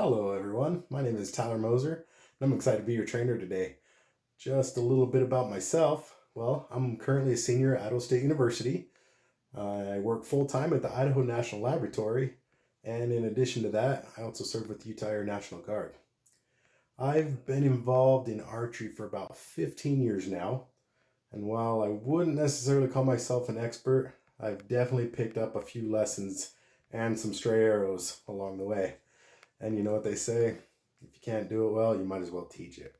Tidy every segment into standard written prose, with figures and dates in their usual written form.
Hello, everyone. My name is Tyler Moser, and I'm excited to be your trainer today. Just a little bit about myself. Well, I'm currently a senior at Idaho State University. I work full time at the Idaho National Laboratory, and in addition to that, I also serve with the Utah Air National Guard. I've been involved in archery for about 15 years now, and while I wouldn't necessarily call myself an expert, I've definitely picked up a few lessons and some stray arrows along the way. And you know what they say? If you can't do it well, you might as well teach it.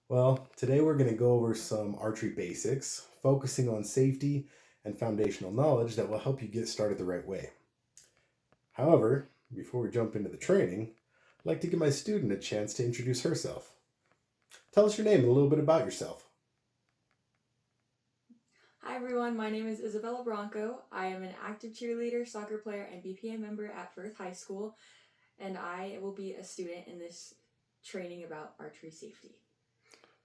Well, today we're going to go over some archery basics, focusing on safety and foundational knowledge that will help you get started the right way. However, before we jump into the training, I'd like to give my student a chance to introduce herself. Tell us your name and a little bit about yourself. Hi everyone, my name is Isabella Bronco. I am an active cheerleader, soccer player, and BPA member at Firth High School, and I will be a student in this training about archery safety.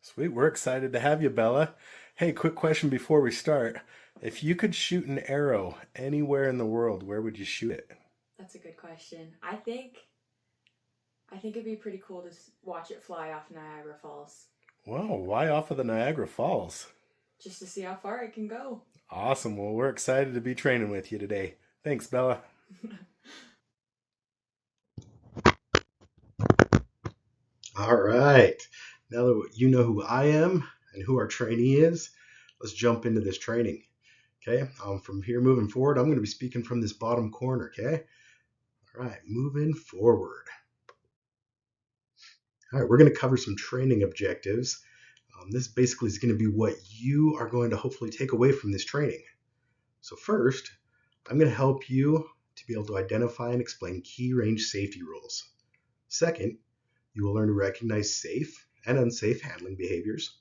Sweet, we're excited to have you, Bella. Hey, quick question before we start. If you could shoot an arrow anywhere in the world, where would you shoot it? That's a good question. I think it'd be pretty cool to watch it fly off Niagara Falls, Wow, why off of the Niagara Falls? just to see how far it can go. Awesome. Well, we're excited to be training with you today. Thanks, Bella. All right. Now that you know who I am and who our trainee is, let's jump into this training. Okay. From here moving forward, I'm going to be speaking from this bottom corner. Okay. All right. Moving forward. All right. We're going to cover some training objectives. This basically is going to be what you are going to hopefully take away from this training. So, first, I'm going to help you to be able to identify and explain key range safety rules. Second, you will learn to recognize safe and unsafe handling behaviors.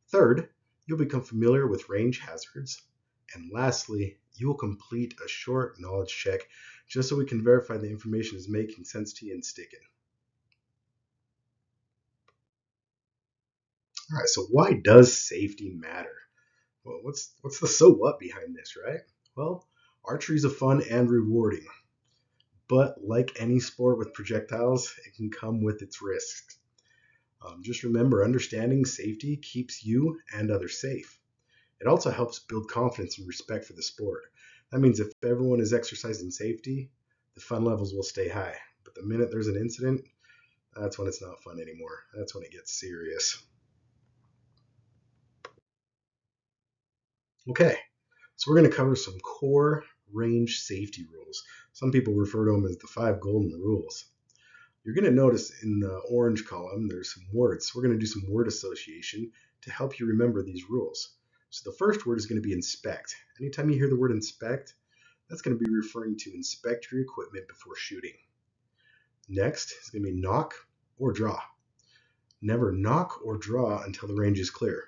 Third, you'll become familiar with range hazards. And lastly, you will complete a short knowledge check just so we can verify the information is making sense to you and sticking. All right, so why does safety matter? Well, what's the so what behind this, right? Well, archery is fun and rewarding, but like any sport with projectiles, it can come with its risks. Just remember, understanding safety keeps you and others safe. It also helps build confidence and respect for the sport. That means if everyone is exercising safety, the fun levels will stay high. But the minute there's an incident, that's when it's not fun anymore. That's when it gets serious. Okay, so we're going to cover some core range safety rules. Some people refer to them as the 5 golden rules. You're going to notice in the orange column there's some words. We're going to do some word association to help you remember these rules. So the first word is going to be inspect. Anytime you hear the word inspect, that's going to be referring to inspect your equipment before shooting. Next is going to be knock or draw. Never knock or draw until the range is clear.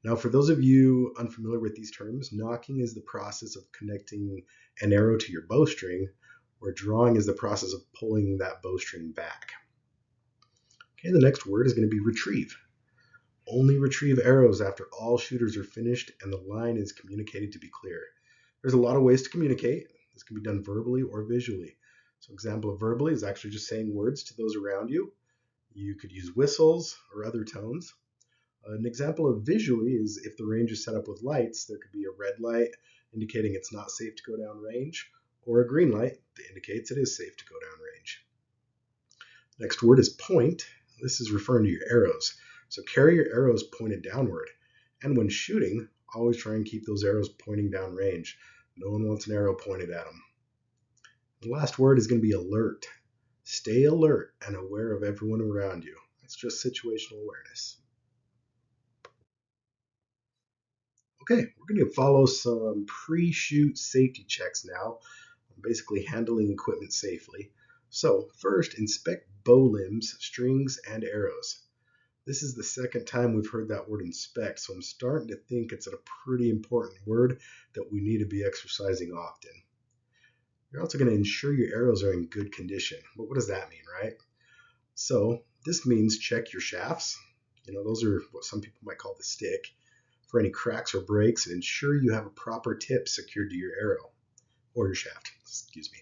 Now, for those of you unfamiliar with these terms, knocking is the process of connecting an arrow to your bowstring, where drawing is the process of pulling that bowstring back. Okay, the next word is going to be retrieve. Only retrieve arrows after all shooters are finished and the line is communicated to be clear. There's a lot of ways to communicate. This can be done verbally or visually. So example of verbally is actually just saying words to those around you. You could use whistles or other tones. An example of visually is if the range is set up with lights, there could be a red light indicating it's not safe to go down range, or a green light that indicates it is safe to go down range. Next word is point. This is referring to your arrows. So carry your arrows pointed downward. And when shooting, always try and keep those arrows pointing down range. No one wants an arrow pointed at them. The last word is going to be alert. Stay alert and aware of everyone around you. That's just situational awareness. Okay, we're going to follow some pre-shoot safety checks now, basically handling equipment safely. So first, inspect bow limbs, strings, and arrows. This is the second time we've heard that word inspect, so I'm starting to think it's a pretty important word that we need to be exercising often. You're also going to ensure your arrows are in good condition. But what does that mean, right? So this means check your shafts. Those are what some people might call the stick, for any cracks or breaks, and ensure you have a proper tip secured to your arrow, or your shaft, excuse me.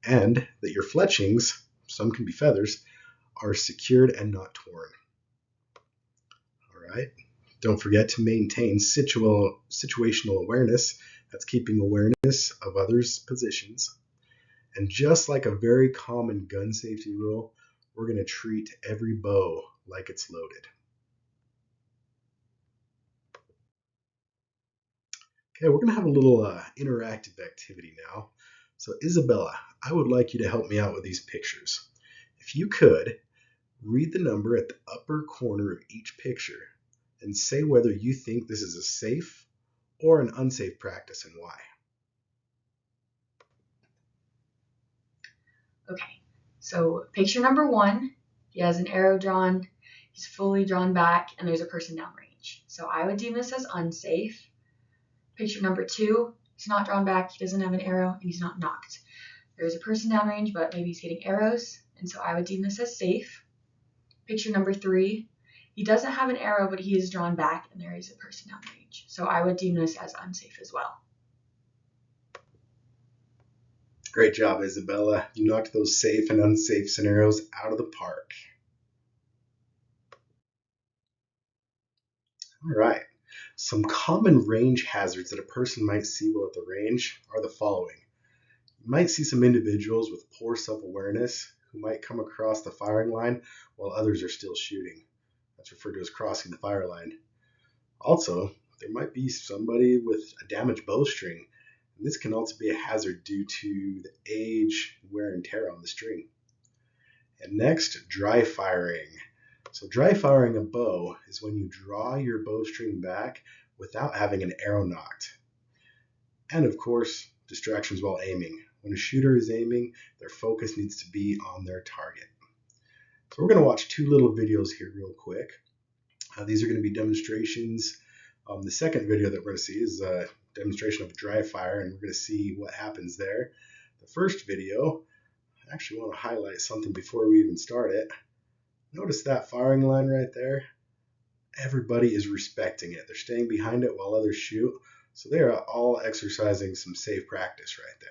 And that your fletchings, some can be feathers, are secured and not torn. All right. Don't forget to maintain situational awareness. That's keeping awareness of others' positions. And just like a very common gun safety rule, we're going to treat every bow like it's loaded. Okay, we're going to have a little interactive activity now. So Isabella, I would like you to help me out with these pictures. If you could, read the number at the upper corner of each picture and say whether you think this is a safe or an unsafe practice and why. Okay, so picture number 1, he has an arrow drawn, he's fully drawn back, and there's a person downrange. So I would deem this as unsafe. Picture number 2, he's not drawn back, he doesn't have an arrow, and he's not knocked. There's a person downrange, but maybe he's getting arrows, and so I would deem this as safe. Picture number 3, he doesn't have an arrow, but he is drawn back, and there is a person downrange. So I would deem this as unsafe as well. Great job, Isabella. You knocked those safe and unsafe scenarios out of the park. All right. Some common range hazards that a person might see while at the range are the following. You might see some individuals with poor self-awareness who might come across the firing line while others are still shooting. That's referred to as crossing the fire line. Also, there might be somebody with a damaged bowstring. And this can also be a hazard due to the age, wear, and tear on the string. And next, dry firing. So dry firing a bow is when you draw your bowstring back without having an arrow knocked. And of course, distractions while aiming. When a shooter is aiming, their focus needs to be on their target. So we're going to watch 2 little videos here real quick. These are going to be demonstrations. The second video that we're going to see is a demonstration of dry fire, and we're going to see what happens there. The first video, I actually want to highlight something before we even start it. Notice that firing line right there? Everybody is respecting it. They're staying behind it while others shoot. So they are all exercising some safe practice right there.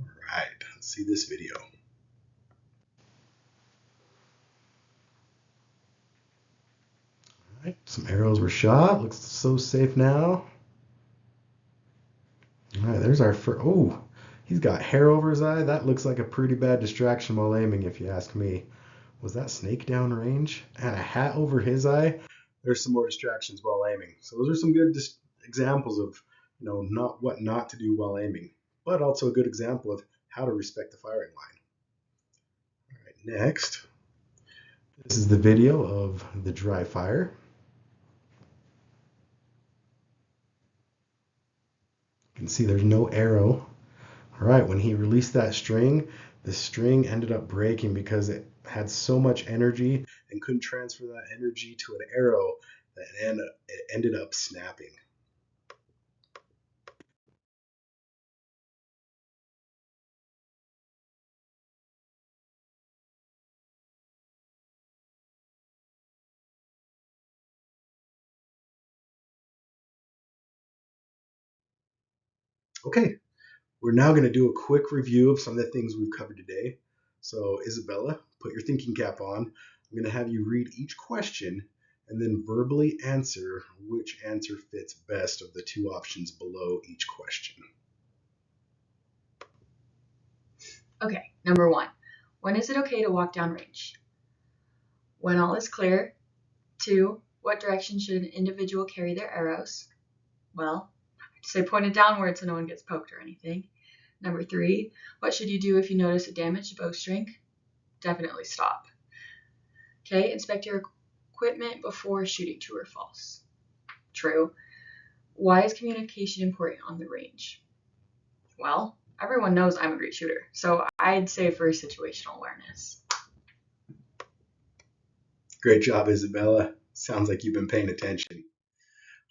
All right, let's see this video. All right, some arrows were shot. Looks so safe now. All right, there's our first. Oh, he's got hair over his eye. That looks like a pretty bad distraction while aiming, if you ask me. Was that snake downrange? And a hat over his eye? There's some more distractions while aiming. So those are some good examples of, not what not to do while aiming, but also a good example of how to respect the firing line. All right, next. This is the video of the dry fire. You can see there's no arrow. All right, when he released that string, the string ended up breaking because it had so much energy and couldn't transfer that energy to an arrow that it ended up snapping. Okay, we're now going to do a quick review of some of the things we've covered today. So Isabella, put your thinking cap on. I'm going to have you read each question and then verbally answer which answer fits best of the 2 options below each question. Okay, number 1. When is it okay to walk downrange? When all is clear. 2. What direction should an individual carry their arrows? Well, I'd say pointed downward so no one gets poked or anything. Number 3. What should you do if you notice a damaged bowstring? Definitely stop. Okay, inspect your equipment before shooting. True or false? True. Why is communication important on the range? Well, everyone knows I'm a great shooter, so I'd say for situational awareness. Great job, Isabella. Sounds like you've been paying attention.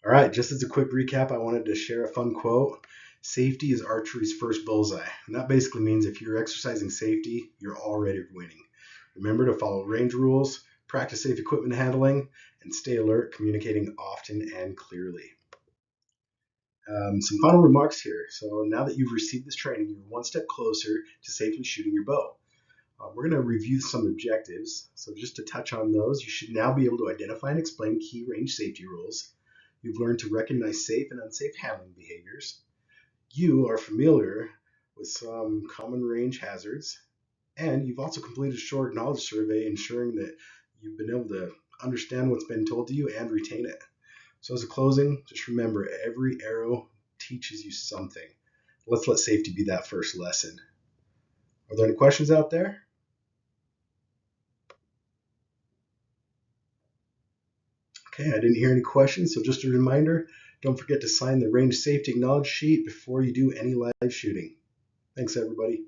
All right, just as a quick recap, I wanted to share a fun quote. Safety is archery's first bullseye. And that basically means if you're exercising safety, you're already winning. Remember to follow range rules, practice safe equipment handling, and stay alert, communicating often and clearly. Some final remarks here. So now that you've received this training, you're one step closer to safely shooting your bow. We're going to review some objectives. So just to touch on those, you should now be able to identify and explain key range safety rules. You've learned to recognize safe and unsafe handling behaviors. You are familiar with some common range hazards. And you've also completed a short knowledge survey, ensuring that you've been able to understand what's been told to you and retain it. So as a closing, just remember, every arrow teaches you something. Let's let safety be that first lesson. Are there any questions out there? Okay, I didn't hear any questions, so just a reminder, don't forget to sign the range safety acknowledge sheet before you do any live shooting. Thanks, everybody.